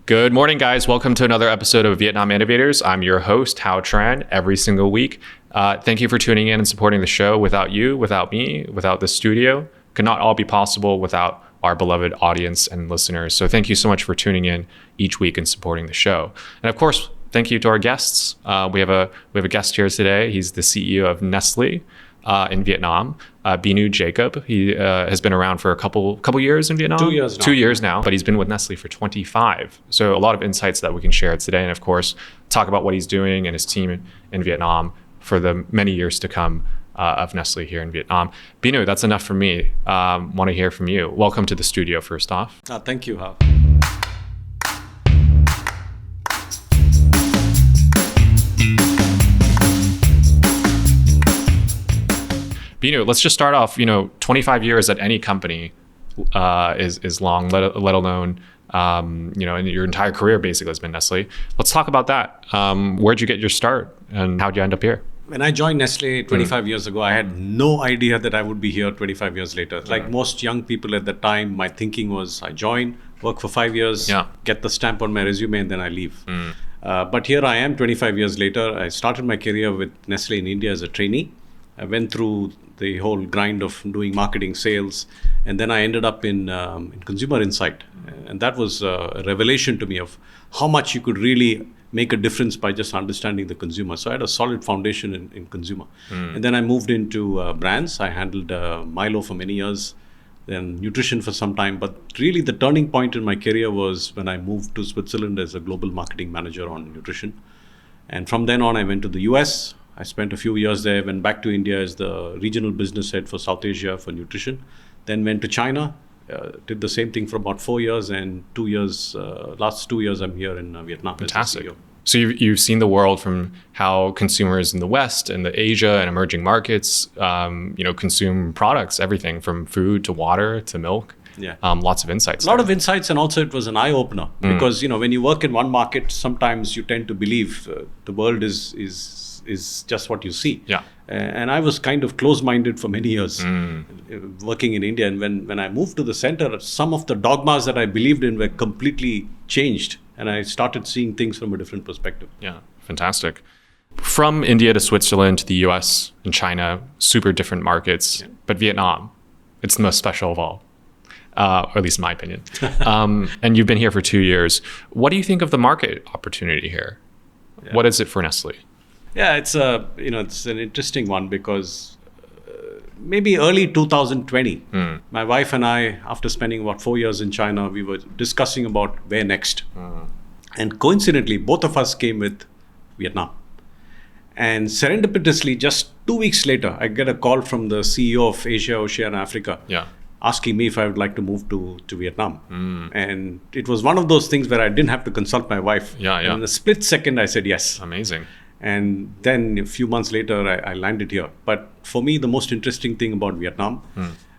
Good morning, guys. Welcome to another episode of Vietnam Innovators. I'm your host, Hảo Trần, every single week. Thank you for tuning in and supporting the show. Without you, without me, without the studio, could not all be possible without our beloved audience and listeners. So thank you so much for tuning in each week and supporting the show. And of course, thank you to our guests. We have a guest here today. He's the CEO of Nestlé in Vietnam, Binu Jacob. He has been around for a couple years in Vietnam. 2 years now. 2 years now, but he's been with Nestlé for 25. So a lot of insights that we can share today. And of course, talk about what he's doing and his team in Vietnam for the many years to come of Nestlé here in Vietnam. Binu, that's enough for me. Want to hear from you. Welcome to the studio first off. Thank you, Hal. Binu, let's just start off. 25 years at any company is long, let alone and your entire career basically has been Nestlé. Let's talk about that. Where'd you get your start, and how'd you end up here? When I joined Nestlé 25 years ago, I had no idea that I would be here 25 years later. Like most young people at the time, my thinking was I join, work for 5 years, get the stamp on my resume, and then I leave. But here I am 25 years later. I started my career with Nestlé in India as a trainee. I went through the whole grind of doing marketing, sales, and then I ended up in consumer insight. And that was a revelation to me of how much you could really make a difference by just understanding the consumer. So I had a solid foundation in consumer. And then I moved into brands. I handled Milo for many years, then nutrition for some time. But really the turning point in my career was when I moved to Switzerland as a global marketing manager on nutrition. And from then on, I went to the US. I spent a few years there, went back to India as the regional business head for South Asia for nutrition. Then went to China, did the same thing for about 4 years, and 2 years, last 2 years I'm here in Vietnam. Fantastic. As the CEO. So you've seen the world from how consumers in the West and the Asia and emerging markets, consume products, everything from food to water to milk. Yeah. Lots of insights. A lot of insights, and also it was an eye-opener because when you work in one market, sometimes you tend to believe the world is just what you see. Yeah. And I was kind of close-minded for many years working in India. And when I moved to the center, some of the dogmas that I believed in were completely changed. And I started seeing things from a different perspective. Yeah, fantastic. From India to Switzerland to the US and China, super different markets. Yeah. But Vietnam, it's the most special of all. Or at least in my opinion. And you've been here for 2 years. What do you think of the market opportunity here? Yeah. What is it for Nestlé? Yeah, it's an interesting one because maybe early 2020, my wife and I, after spending about 4 years in China, we were discussing about where next. And coincidentally, both of us came with Vietnam. And serendipitously, just 2 weeks later, I get a call from the CEO of Asia, Oceania, and Africa, asking me if I would like to move to Vietnam. And it was one of those things where I didn't have to consult my wife. And in a split second, I said yes. Amazing. And then a few months later, I landed here. But for me, the most interesting thing about Vietnam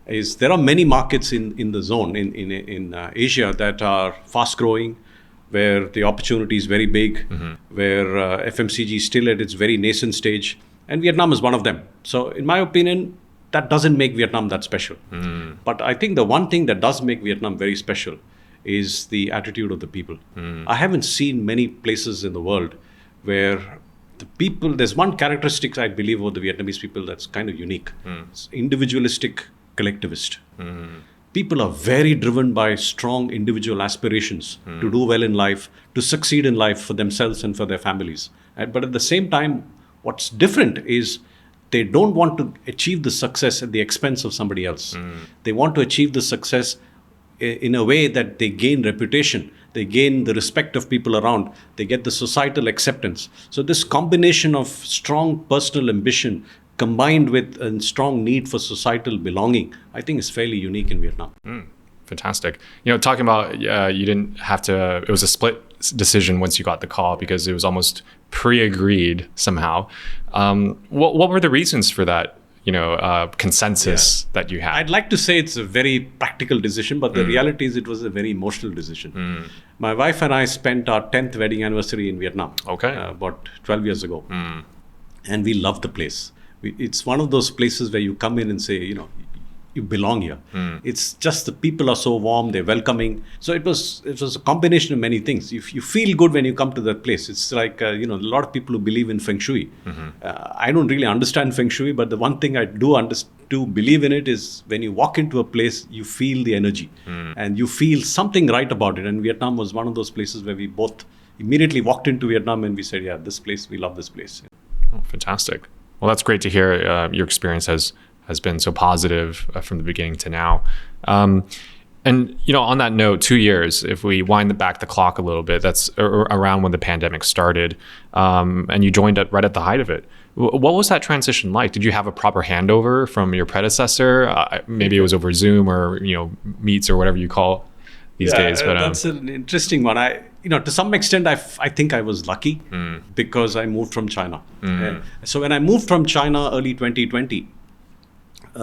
is there are many markets in the zone, in Asia, that are fast growing, where the opportunity is very big, where FMCG is still at its very nascent stage. And Vietnam is one of them. So in my opinion, that doesn't make Vietnam that special. But I think the one thing that does make Vietnam very special is the attitude of the people. I haven't seen many places in the world where the people, there's one characteristic I believe of the Vietnamese people that's kind of unique. It's individualistic, collectivist. People are very driven by strong individual aspirations to do well in life, to succeed in life for themselves and for their families. But at the same time, what's different is they don't want to achieve the success at the expense of somebody else. They want to achieve the success in a way that they gain reputation, they gain the respect of people around, they get the societal acceptance. So this combination of strong personal ambition combined with a strong need for societal belonging, I think is fairly unique in Vietnam. Fantastic. Talking about you didn't have to, it was a split decision once you got the call because it was almost pre-agreed somehow. What were the reasons for that? Consensus that you had? I'd like to say it's a very practical decision, but the reality is it was a very emotional decision. My wife and I spent our 10th wedding anniversary in Vietnam about 12 years ago. And we love the place. It's one of those places where you come in and say, you belong here. It's just the people are so warm, they're welcoming. So it was a combination of many things. You feel good when you come to that place. It's like, a lot of people who believe in Feng Shui. I don't really understand Feng Shui, but the one thing I do believe in it is when you walk into a place, you feel the energy and you feel something right about it. And Vietnam was one of those places where we both immediately walked into Vietnam and we said, yeah, this place, we love this place. Oh, fantastic. Well, that's great to hear. Your experience has been so positive from the beginning to now. And on that note, 2 years, if we wind back the clock a little bit, that's around when the pandemic started, and you joined right at the height of it. What was that transition like? Did you have a proper handover from your predecessor? Maybe it was over Zoom or Meets or whatever you call these days. But that's an interesting one. To some extent, I think I was lucky because I moved from China. So when I moved from China early 2020,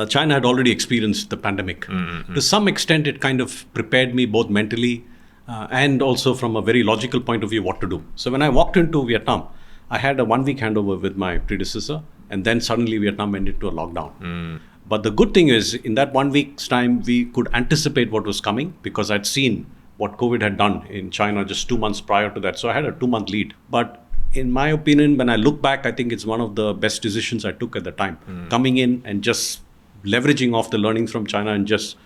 China had already experienced the pandemic. To some extent, it kind of prepared me both mentally and also from a very logical point of view what to do. So when I walked into Vietnam, I had a 1 week handover with my predecessor, and then suddenly Vietnam went into a lockdown. But the good thing is, in that 1 week's time, we could anticipate what was coming because I'd seen what COVID had done in China just 2 months prior to that. So I had a 2-month lead. But in my opinion, when I look back, I think it's one of the best decisions I took at the time. Coming in and just leveraging off the learnings from China and just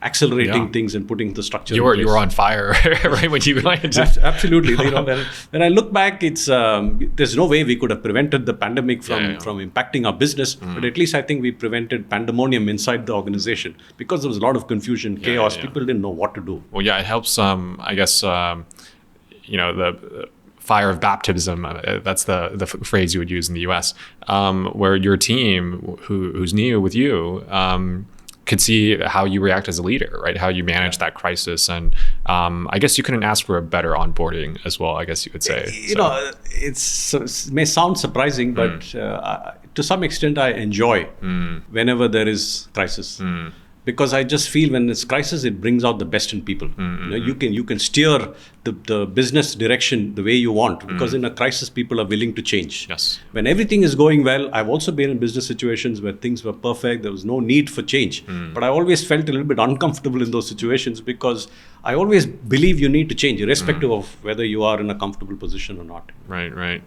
accelerating things and putting the structure in place. You were on fire right when you landed. Absolutely. When I look back, it's there's no way we could have prevented the pandemic from impacting our business, but at least I think we prevented pandemonium inside the organization because there was a lot of confusion, chaos. People didn't know what to do. Well, it helps. I guess the fire of baptism. That's the phrase you would use in the U.S., where your team, who's new with you, could see how you react as a leader, right? How you manage that crisis. And I guess you couldn't ask for a better onboarding as well, I guess you could say. It may sound surprising, but to some extent I enjoy whenever there is crisis. Because I just feel when it's crisis, it brings out the best in people. You can steer the business direction the way you want, because in a crisis, people are willing to change. Yes. When everything is going well, I've also been in business situations where things were perfect. There was no need for change. But I always felt a little bit uncomfortable in those situations because I always believe you need to change, irrespective of whether you are in a comfortable position or not. Right.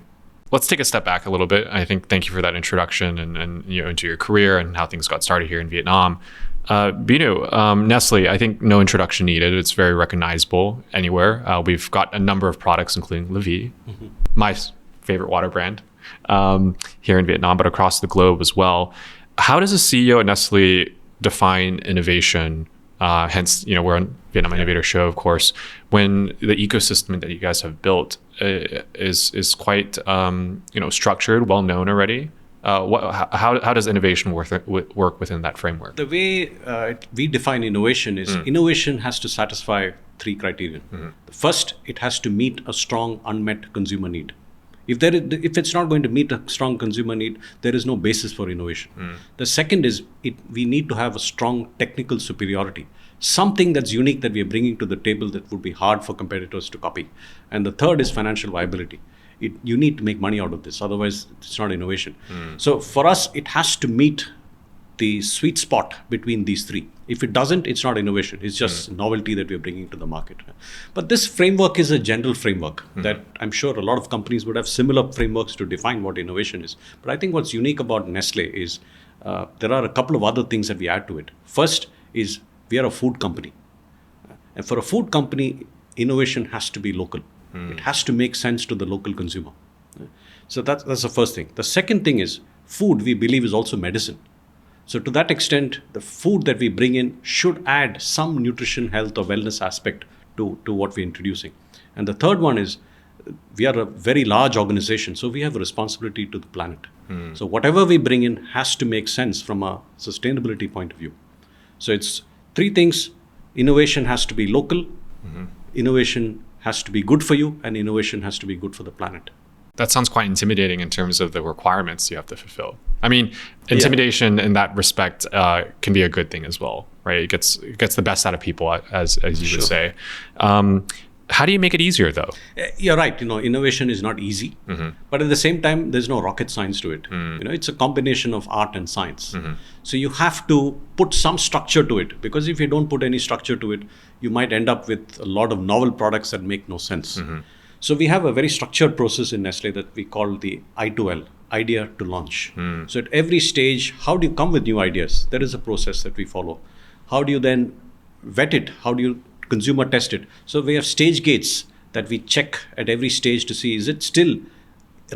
Let's take a step back a little bit. Thank you for that introduction and into your career and how things got started here in Vietnam. Binu, Nestlé, I think no introduction needed. It's very recognizable anywhere. We've got a number of products, including La Vie, my favorite water brand, here in Vietnam, but across the globe as well. How does a CEO at Nestlé define innovation? Hence, we're on Vietnam Innovators show, of course, when the ecosystem that you guys have built is quite structured, well known already. How does innovation work within that framework? The way we define innovation is innovation has to satisfy 3 criteria. The first, it has to meet a strong unmet consumer need. If it's not going to meet a strong consumer need, there is no basis for innovation. The second is we need to have a strong technical superiority, something that's unique that we are bringing to the table that would be hard for competitors to copy. And the third is financial viability. You need to make money out of this, otherwise it's not innovation. So for us, it has to meet the sweet spot between these 3. If it doesn't, it's not innovation. It's just novelty that we're bringing to the market. But this framework is a general framework that I'm sure a lot of companies would have similar frameworks to define what innovation is. But I think what's unique about Nestlé is there are a couple of other things that we add to it. First is we are a food company. And for a food company, innovation has to be local. It has to make sense to the local consumer. So that's the first thing. The second thing is food, we believe, is also medicine. So to that extent, the food that we bring in should add some nutrition, health or wellness aspect to what we're introducing. And the third one is we are a very large organization, so we have a responsibility to the planet. So whatever we bring in has to make sense from a sustainability point of view. So it's 3 things. Innovation has to be local, innovation has to be good for you, and innovation has to be good for the planet. That sounds quite intimidating in terms of the requirements you have to fulfill. I mean, intimidation in that respect can be a good thing as well, right? It gets the best out of people, as you would say. How do you make it easier, though? You're right. Innovation is not easy, but at the same time, there's no rocket science to it. It's a combination of art and science. So you have to put some structure to it, because if you don't put any structure to it, you might end up with a lot of novel products that make no sense. So we have a very structured process in Nestlé that we call the I2L, idea to launch. So at every stage, how do you come with new ideas? There is a process that we follow. How do you then vet it? How do you consumer test it? So we have stage gates that we check at every stage to see, is it still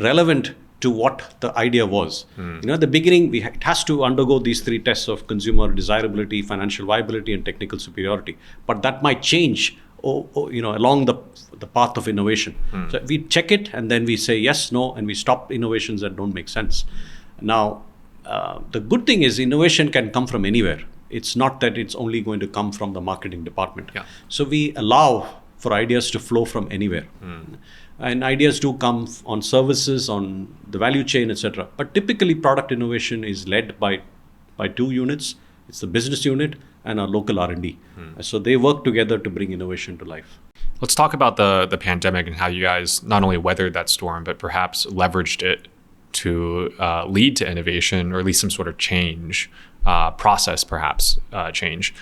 relevant to what the idea was? At the beginning, it has to undergo these 3 tests of consumer desirability, financial viability, and technical superiority. But that might change along the path of innovation. So we check it, and then we say yes, no, and we stop innovations that don't make sense. Now, the good thing is innovation can come from anywhere. It's not that it's only going to come from the marketing department. So we allow for ideas to flow from anywhere. And ideas do come on services, on the value chain, etc. But typically product innovation is led by 2 units. It's the business unit and our local R&D. So they work together to bring innovation to life. Let's talk about the pandemic and how you guys not only weathered that storm, but perhaps leveraged it to lead to innovation, or at least some sort of change, process perhaps change.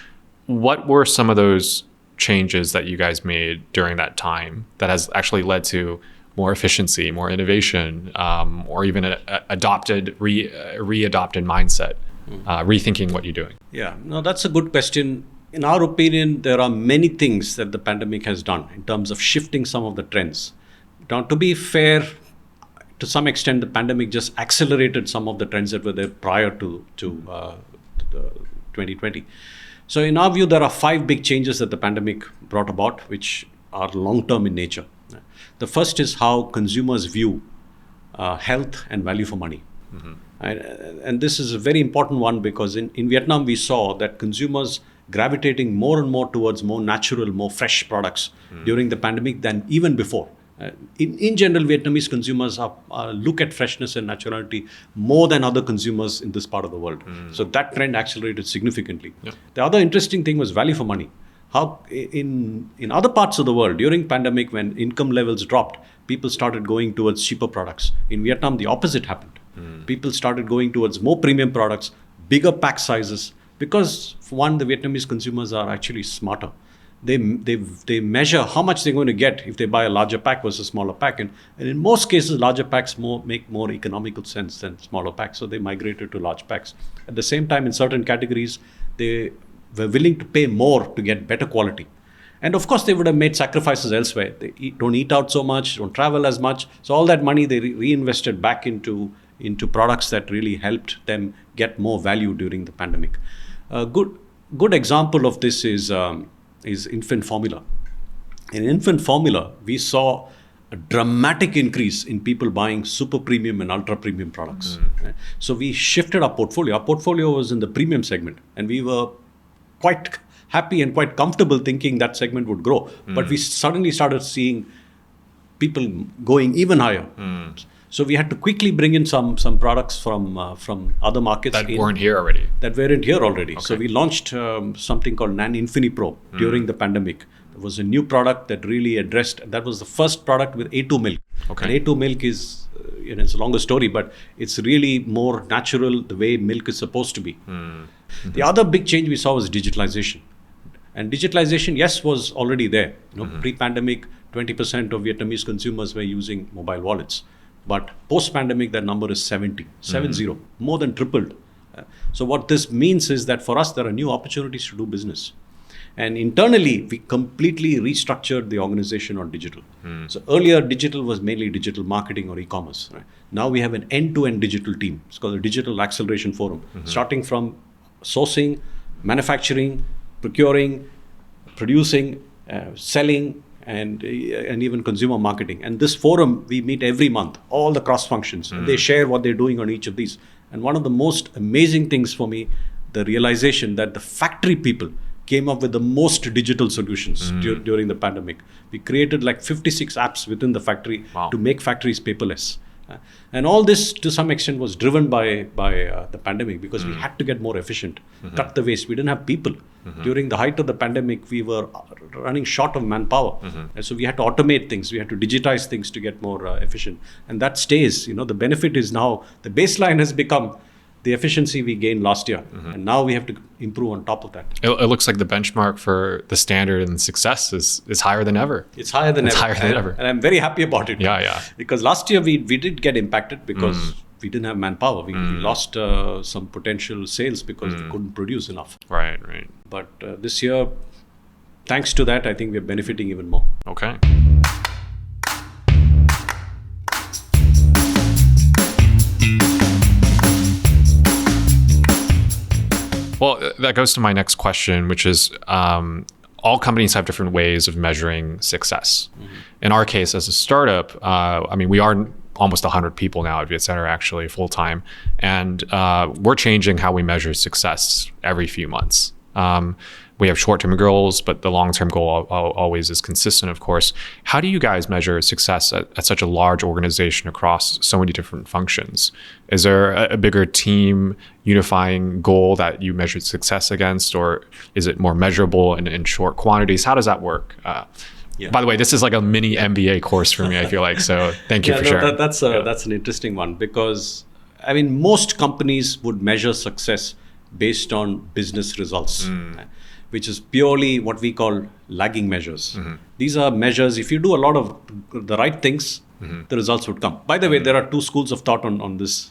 What were some of those changes that you guys made during that time that has actually led to more efficiency, more innovation, or even an readopted mindset, rethinking what you're doing? Yeah, no, that's a good question. In our opinion, there are many things that the pandemic has done in terms of shifting some of the trends. Now, to be fair, to some extent, the pandemic just accelerated some of the trends that were there prior to 2020. So in our view, there are 5 big changes that the pandemic brought about, which are long-term in nature. The first is how consumers view health and value for money. And this is a very important one, because in Vietnam, we saw that consumers gravitating more and more towards more natural, more fresh products during the pandemic than even before. In general, Vietnamese consumers look at freshness and naturality more than other consumers in this part of the world. So that trend accelerated significantly. The other interesting thing was value for money. How in other parts of the world, during pandemic, when income levels dropped, people started going towards cheaper products. In Vietnam, the opposite happened. People started going towards more premium products, bigger pack sizes, because for one, the Vietnamese consumers are actually smarter. They measure how much they're going to get if they buy a larger pack versus smaller pack. And in most cases, larger packs make more economical sense than smaller packs. So they migrated to large packs. At the same time, in certain categories, they were willing to pay more to get better quality. And of course, they would have made sacrifices elsewhere. They don't eat out so much, don't travel as much. So all that money they reinvested back into products that really helped them get more value during the pandemic. A good example of this is infant formula. In infant formula, we saw a dramatic increase in people buying super premium and ultra premium products. Right? So we shifted our portfolio. Our portfolio was in the premium segment, and we were quite happy and quite comfortable thinking that segment would grow. But we suddenly started seeing people going even higher. So we had to quickly bring in some products from other markets that weren't here already. Okay. So we launched something called Nan Infini Pro during the pandemic. It was a new product that really addressed. That was the first product with A2 milk. And A2 milk is, it's a longer story, but it's really more natural, the way milk is supposed to be. The other big change we saw was digitalization. And digitalization, yes, was already there. Pre-pandemic, 20% of Vietnamese consumers were using mobile wallets. But post-pandemic, that number is 70, more than tripled. So what this means is that for us, there are new opportunities to do business. And internally, we completely restructured the organization on digital. So earlier, digital was mainly digital marketing or e-commerce. Right? Now we have an end-to-end digital team. It's called the Digital Acceleration Forum, starting from sourcing, manufacturing, procuring, producing, selling, and even consumer marketing. And this forum, we meet every month, all the cross functions, and they share what they're doing on each of these. And one of the most amazing things for me, the realization that the factory people came up with the most digital solutions during the pandemic. We created like 56 apps within the factory to make factories paperless. And all this, to some extent, was driven by the pandemic, because we had to get more efficient, cut the waste. We didn't have people. During the height of the pandemic, we were running short of manpower. And so we had to automate things. We had to digitize things to get more efficient. And that stays. The benefit is now, the baseline has become the efficiency we gained last year. And now we have to improve on top of that. It looks like the benchmark for the standard and success is higher than ever. It's higher than ever. And I'm very happy about it. Yeah. Because last year we did get impacted because we didn't have manpower. We lost some potential sales because we couldn't produce enough. Right. But this year, thanks to that, I think we're benefiting even more. Okay. Well, that goes to my next question, which is all companies have different ways of measuring success. In our case, as a startup, we are almost 100 people now at Vietcenter, actually, full time. And we're changing how we measure success every few months. We have short-term goals, but the long-term goal always is consistent, of course. How do you guys measure success at such a large organization across so many different functions? Is there a bigger team unifying goal that you measure success against, or is it more measurable in short quantities? How does that work? By the way, this is like a mini MBA course for me, I feel like. So thank you for sharing. That's an interesting one, because most companies would measure success based on business results, which is purely what we call lagging measures. These are measures, if you do a lot of the right things, the results would come. By the way, there are two schools of thought on this.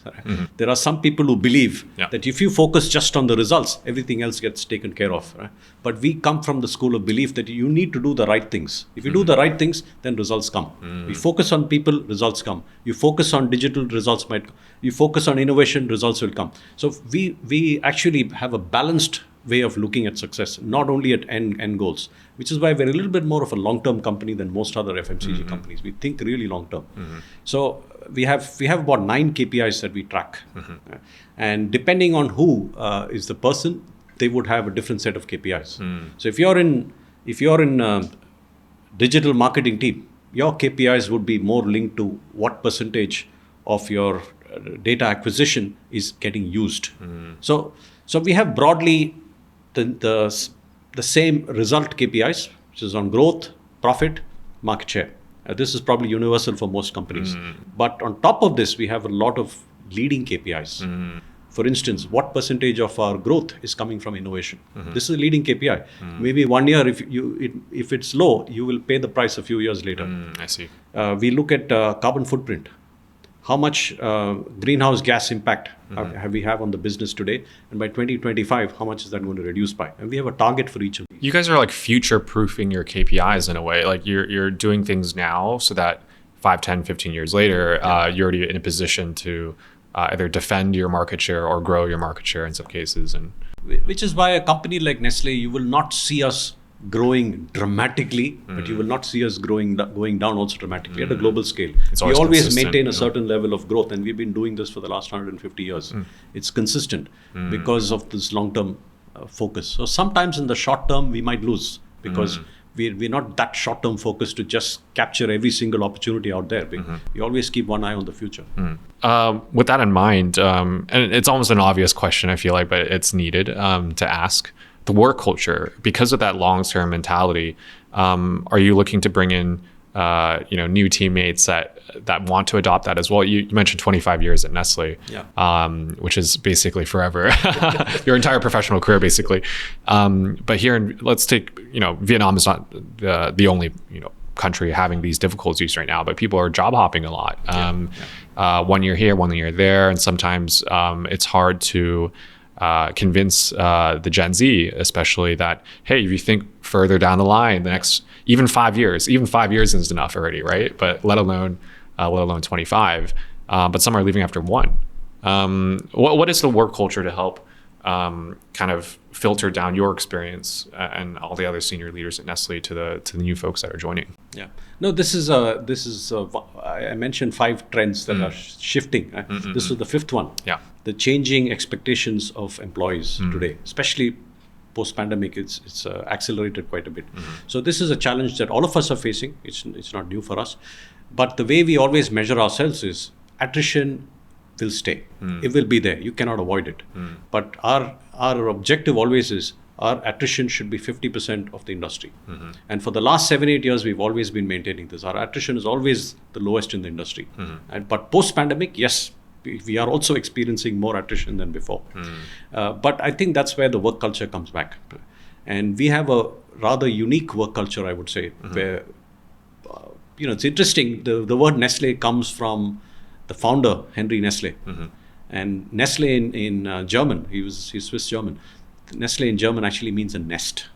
There are some people who believe that if you focus just on the results, everything else gets taken care of. Right? But we come from the school of belief that you need to do the right things. If you do the right things, then results come. You focus on people, results come. You focus on digital, results might come. You focus on innovation, results will come. So we actually have a balanced way of looking at success, not only at end goals, which is why we're a little bit more of a long-term company than most other FMCG companies. We think really long-term. So we have about 9 KPIs that we track. And depending on who is the person, they would have a different set of KPIs. So if you're in digital marketing team, your KPIs would be more linked to what percentage of your data acquisition is getting used. So we have broadly the same result KPIs, which is on growth, profit, market share. This is probably universal for most companies. But on top of this, we have a lot of leading KPIs. For instance, what percentage of our growth is coming from innovation? This is a leading KPI. Maybe 1 year, if it's low, you will pay the price a few years later. I see. We look at carbon footprint. How much greenhouse gas impact have we have on the business today? And by 2025, how much is that going to reduce by? And we have a target for each of these. You guys are like future-proofing your KPIs in a way. Like you're doing things now so that 5, 10, 15 years later, you're already in a position to either defend your market share or grow your market share in some cases. And which is why a company like Nestlé, you will not see us growing dramatically, but you will not see us going down also dramatically at a global scale. We always maintain a certain level of growth, and we've been doing this for the last 150 years. It's consistent because of this long-term focus. So sometimes in the short term, we might lose because we're not that short-term focused to just capture every single opportunity out there. We always keep one eye on the future. With that in mind, and it's almost an obvious question, I feel like, but it's needed to ask. The work culture, because of that long-term mentality, are you looking to bring in new teammates that want to adopt that as well? You mentioned 25 years at Nestlé, which is basically forever, your entire professional career, basically. But here, let's take, Vietnam is not the only country having these difficulties right now, but people are job hopping a lot. 1 year here, 1 year there, and sometimes it's hard to convince the Gen Z, especially, that, hey, if you think further down the line, the next even 5 years is enough already, right? But let alone 25. But some are leaving after 1. What is the work culture to help kind of filter down your experience and all the other senior leaders at Nestlé to the new folks that are joining? Yeah. No, this is I mentioned 5 trends that are shifting. This is the 5th one. Yeah. The changing expectations of employees today, especially post-pandemic, it's accelerated quite a bit. So this is a challenge that all of us are facing. It's not new for us. But the way we always measure ourselves is, attrition will stay. It will be there. You cannot avoid it. But our objective always is our attrition should be 50% of the industry. And for the last 7-8 years, we've always been maintaining this. Our attrition is always the lowest in the industry. But post-pandemic, yes, we are also experiencing more attrition than before. But I think that's where the work culture comes back. And we have a rather unique work culture, I would say, where, it's interesting. The word Nestlé comes from the founder, Henry Nestlé. And Nestlé in German, he's Swiss German. Nestlé in German actually means a nest.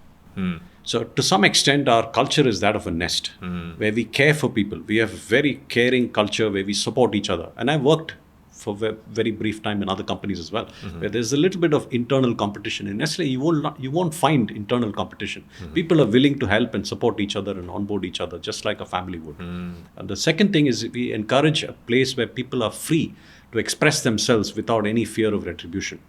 So to some extent, our culture is that of a nest, where we care for people. We have a very caring culture where we support each other. And I worked for a very brief time in other companies as well, where there's a little bit of internal competition. In Nestlé, you won't find internal competition. People are willing to help and support each other and onboard each other, just like a family would. And the second thing is we encourage a place where people are free to express themselves without any fear of retribution.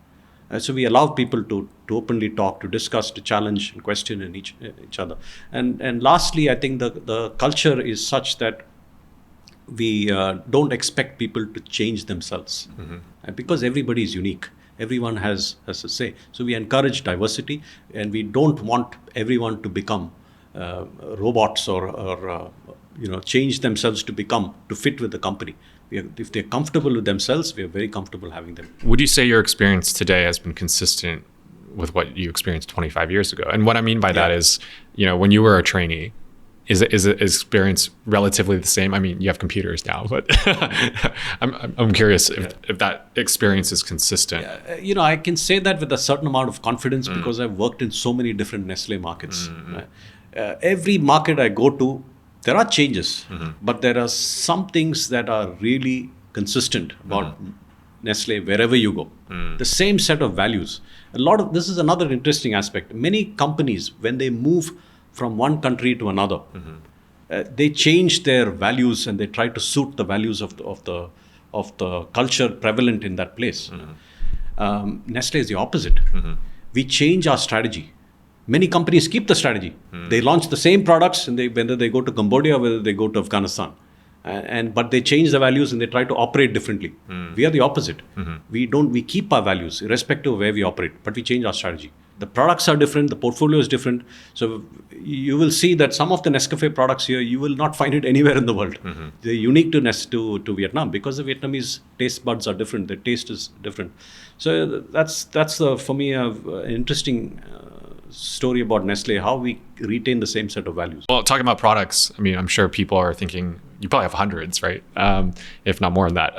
So we allow people to openly talk, to discuss, to challenge and question in each other. And lastly, I think the culture is such that we don't expect people to change themselves, because everybody is unique. Everyone has a say. So we encourage diversity, and we don't want everyone to become robots or change themselves to fit with the company. If they're comfortable with themselves, we are very comfortable having them. Would you say your experience today has been consistent with what you experienced 25 years ago? And what I mean by that is, when you were a trainee, is the experience relatively the same? I mean, you have computers now, but I'm curious if that experience is consistent. I can say that with a certain amount of confidence because I've worked in so many different Nestlé markets. Every market I go to, there are changes, but there are some things that are really consistent about Nestlé wherever you go. The same set of values. This is another interesting aspect. Many companies, when they move from one country to another, they change their values and they try to suit the values of the culture prevalent in that place. Nestlé is the opposite. We change our strategy. Many companies keep the strategy. They launch the same products, and whether they go to Cambodia, whether they go to Afghanistan, but they change the values and they try to operate differently. We are the opposite. We keep our values irrespective of where we operate, but we change our strategy. The products are different, the portfolio is different. So you will see that some of the Nescafé products here, you will not find it anywhere in the world. They're unique to Vietnam because the Vietnamese taste buds are different. Their taste is different. So that's for me an interesting story about Nestlé, how we retain the same set of values. Well, talking about products, I mean, I'm sure people are thinking you probably have hundreds, right? If not more than that.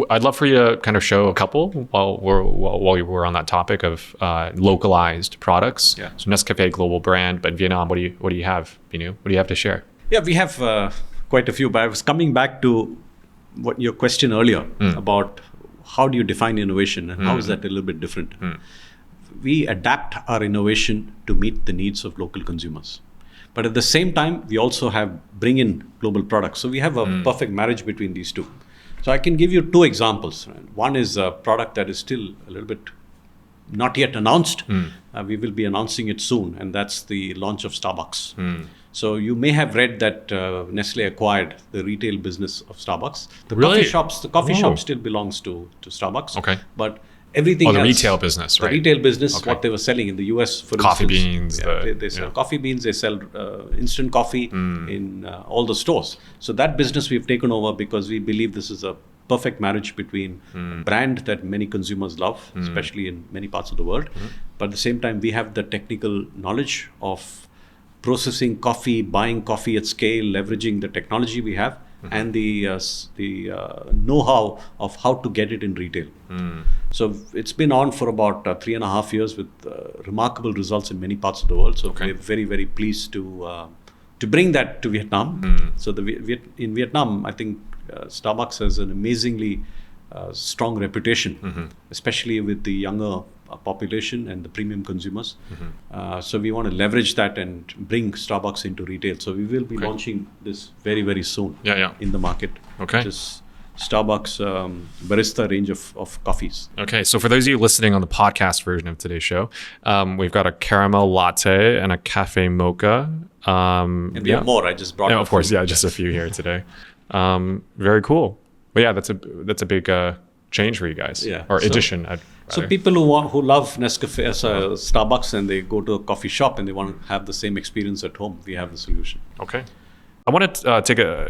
I'd love for you to kind of show a couple while we're on that topic of localized products. Yeah. So Nescafé, global brand, but in Vietnam, what do you have, Binu? What do you have to share? Yeah, we have quite a few, but I was coming back to what your question earlier about how do you define innovation and how is that a little bit different? We adapt our innovation to meet the needs of local consumers. But at the same time, we also bring in global products. So we have a perfect marriage between these two. So I can give you two examples. One is a product that is still a little bit not yet announced. We will be announcing it soon, and that's the launch of Starbucks. So you may have read that Nestlé acquired the retail business of Starbucks. The coffee shop still belongs to Starbucks. Okay. But everything the retail business, right? The retail business, what they were selling in the US, for coffee instance. Beans. They sell coffee beans, they sell instant coffee in all the stores. So that business we've taken over because we believe this is a perfect marriage between a brand that many consumers love, especially in many parts of the world. But at the same time, we have the technical knowledge of processing coffee, buying coffee at scale, leveraging the technology we have, and the know-how of how to get it in retail. So it's been on for about 3.5 years with remarkable results in many parts of the world. So we're very, very pleased to bring that to Vietnam. So in Vietnam, I think Starbucks has an amazingly strong reputation, especially with the younger population and the premium consumers. So we want to leverage that and bring Starbucks into retail. So we will be launching this very, very soon in the market. Okay. This Starbucks barista range of coffees. Okay, so for those of you listening on the podcast version of today's show, we've got a caramel latte and a cafe mocha. And we have more. I just brought of course, just a few here today. Very cool. But yeah, that's a big change for you guys. Yeah. Or addition. So people who love Nescafe, Starbucks, and they go to a coffee shop and they want to have the same experience at home, we have the solution. Okay. I want to take a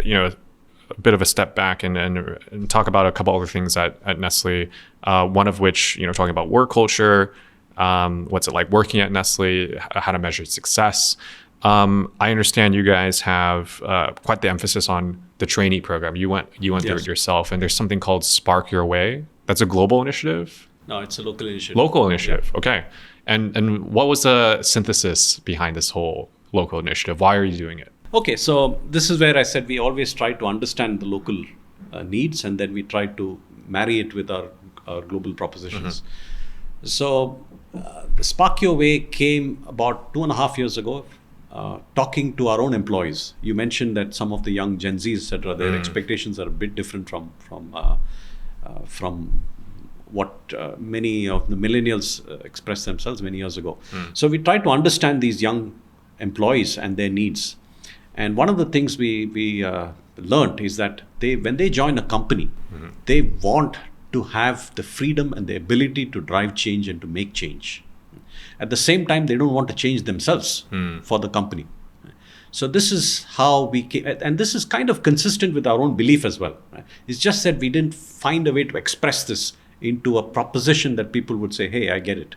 bit of a step back and talk about a couple other things at Nestlé. One of which, talking about work culture, what's it like working at Nestlé, how to measure success. I understand you guys have quite the emphasis on the trainee program. You went through it yourself, and there's something called Spark Your Way. That's a global initiative? No, it's a local initiative. Local initiative, okay. And what was the synthesis behind this whole local initiative? Why are you doing it? Okay, so this is where I said we always try to understand the local needs, and then we try to marry it with our global propositions. So the Spark Your Way came about 2.5 years ago, talking to our own employees. You mentioned that some of the young Gen Z, etc., their expectations are a bit different from what many of the millennials expressed themselves many years ago. So we try to understand these young employees and their needs. And one of the things we learned is that when they join a company, they want to have the freedom and the ability to drive change and to make change. At the same time, they don't want to change themselves for the company. So this is how we came, and this is kind of consistent with our own belief as well. Right? It's just that we didn't find a way to express this into a proposition that people would say, hey, I get it.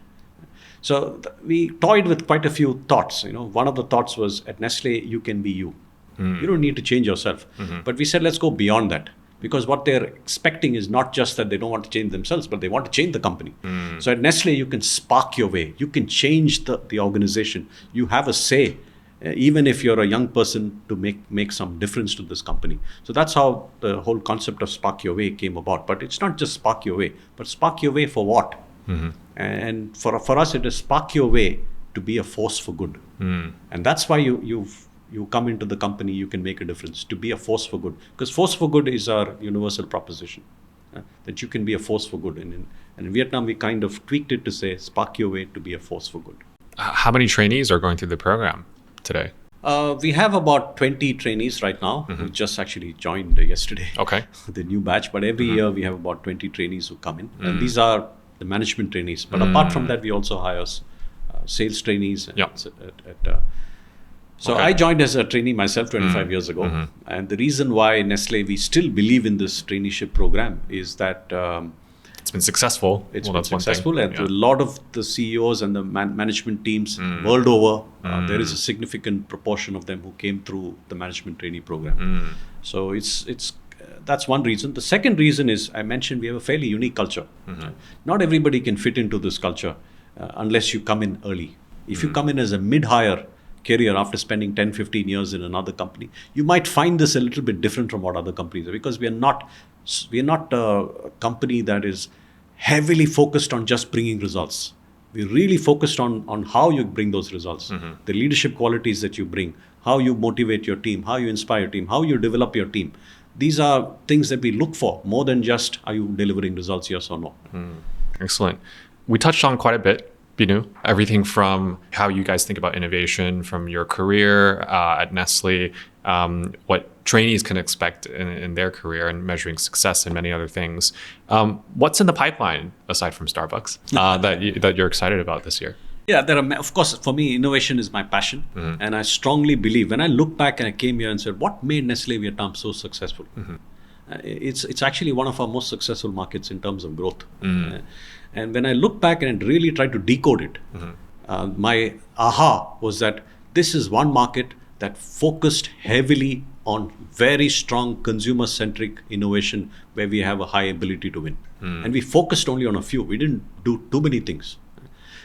So we toyed with quite a few thoughts. One of the thoughts was, at Nestlé, you can be you. You don't need to change yourself. But we said, let's go beyond that. Because what they're expecting is not just that they don't want to change themselves, but they want to change the company. So at Nestlé, you can spark your way. You can change the organization. You have a say, even if you're a young person, to make some difference to this company. So that's how the whole concept of Spark Your Way came about. But it's not just spark your way, but spark your way for what? And for us, it is spark your way to be a force for good. And that's why you come into the company, you can make a difference, to be a force for good. Because force for good is our universal proposition, that you can be a force for good. And in Vietnam, we kind of tweaked it to say, spark your way to be a force for good. How many trainees are going through the program today? We have about 20 trainees right now, who just actually joined yesterday. Okay. The new batch. But every year we have about 20 trainees who come in. And these are the management trainees. But apart from that, we also hire sales trainees. So I joined as a trainee myself 25 years ago. And the reason why Nestlé, we still believe in this traineeship program is that it's been successful. It's been successful. And a lot of the CEOs and the management teams world over, there is a significant proportion of them who came through the management trainee program. So it's that's one reason. The second reason is, I mentioned, we have a fairly unique culture. Not everybody can fit into this culture unless you come in early. If you come in as a mid-hire career after spending 10, 15 years in another company, you might find this a little bit different from what other companies are, because we are not a company that is heavily focused on just bringing results. We're really focused on how you bring those results, the leadership qualities that you bring, how you motivate your team, how you inspire your team, how you develop your team. These are things that we look for more than just, are you delivering results, yes or no? Excellent. We touched on quite a bit, Binu, everything from how you guys think about innovation, from your career at Nestlé, what trainees can expect in their career, and measuring success and many other things. What's in the pipeline aside from Starbucks that you're excited about this year? Yeah, of course, for me, innovation is my passion. And I strongly believe, when I look back and I came here and said, what made Nestlé Vietnam so successful? It's actually one of our most successful markets in terms of growth. And when I look back and really try to decode it, my aha was that this is one market that focused heavily on very strong consumer-centric innovation, where we have a high ability to win. And we focused only on a few. We didn't do too many things.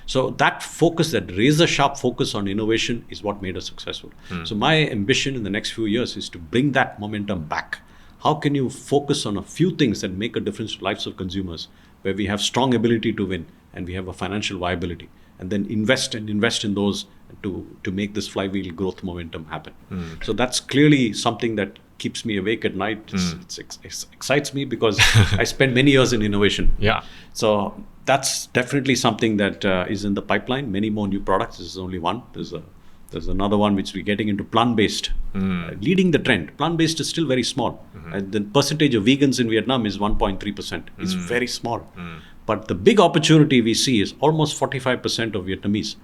So that focus, that razor-sharp focus on innovation, is what made us successful. So my ambition in the next few years is to bring that momentum back. How can you focus on a few things that make a difference to the lives of consumers, where we have strong ability to win and we have a financial viability, and then invest in those to make this flywheel growth momentum happen. So that's clearly something that keeps me awake at night. It excites me because I spent many years in innovation. Yeah. So that's definitely something that is in the pipeline. Many more new products. This is only one. There's a There's another one which we're getting into plant-based, leading the trend. Plant-based is still very small. And the percentage of vegans in Vietnam is 1.3%. It's very small. But the big opportunity we see is almost 45% of Vietnamese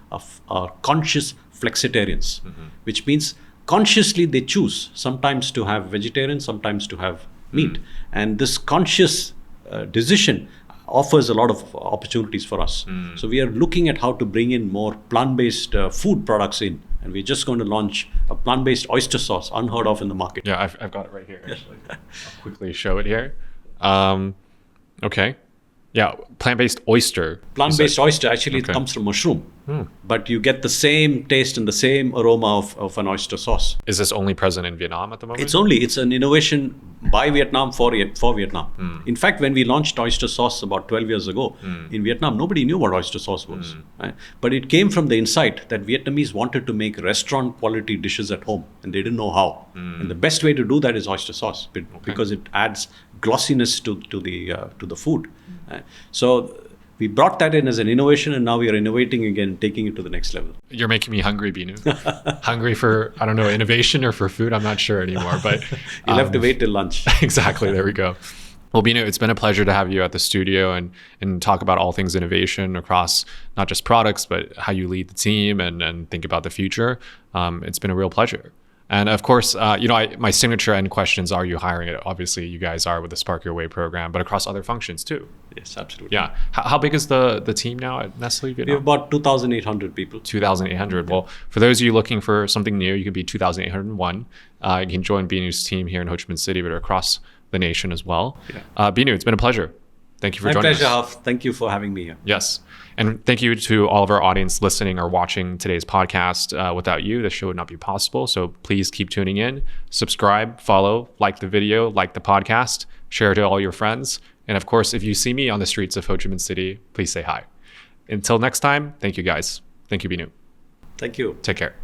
are conscious flexitarians, which means consciously they choose sometimes to have vegetarian, sometimes to have meat. And this conscious decision offers a lot of opportunities for us. So we are looking at how to bring in more plant-based food products in. And we're just going to launch a plant-based oyster sauce, unheard of in the market. Yeah, I've got it right here, actually. I'll quickly show it here. Okay. Yeah, plant-based oyster. Plant-based oyster, actually it comes from mushroom. But you get the same taste and the same aroma of an oyster sauce. Is this only present in Vietnam at the moment? It's an innovation by Vietnam for Vietnam. In fact, when we launched oyster sauce about 12 years ago, in Vietnam, nobody knew what oyster sauce was. Right? But it came from the insight that Vietnamese wanted to make restaurant quality dishes at home and they didn't know how. And the best way to do that is oyster sauce because it adds glossiness to the food. So we brought that in as an innovation, and now we are innovating again, taking it to the next level. You're making me hungry, Binu. Hungry for, I don't know, innovation or for food? I'm not sure anymore. But you'll have to wait till lunch. Exactly. There we go. Well, Binu, it's been a pleasure to have you at the studio and talk about all things innovation across not just products, but how you lead the team and think about the future. It's been a real pleasure. And of course, my signature end questions are you hiring it? Obviously, you guys are with the Spark Your Way program, but across other functions too. Yes, absolutely. Yeah. How big is the team now at Nestlé Vietnam? We have about 2,800 people. 2,800. Well, for those of you looking for something new, you can be 2,801. You can join Binu's team here in Ho Chi Minh City, but across the nation as well. Yeah. Binu, it's been a pleasure. Thank you for joining us. My pleasure, Haf. Thank you for having me here. Yes. And thank you to all of our audience listening or watching today's podcast. Without you, the show would not be possible. So please keep tuning in, subscribe, follow, like the video, like the podcast, share it to all your friends. And of course, if you see me on the streets of Ho Chi Minh City, please say hi. Until next time, thank you guys. Thank you, Binu. Thank you. Take care.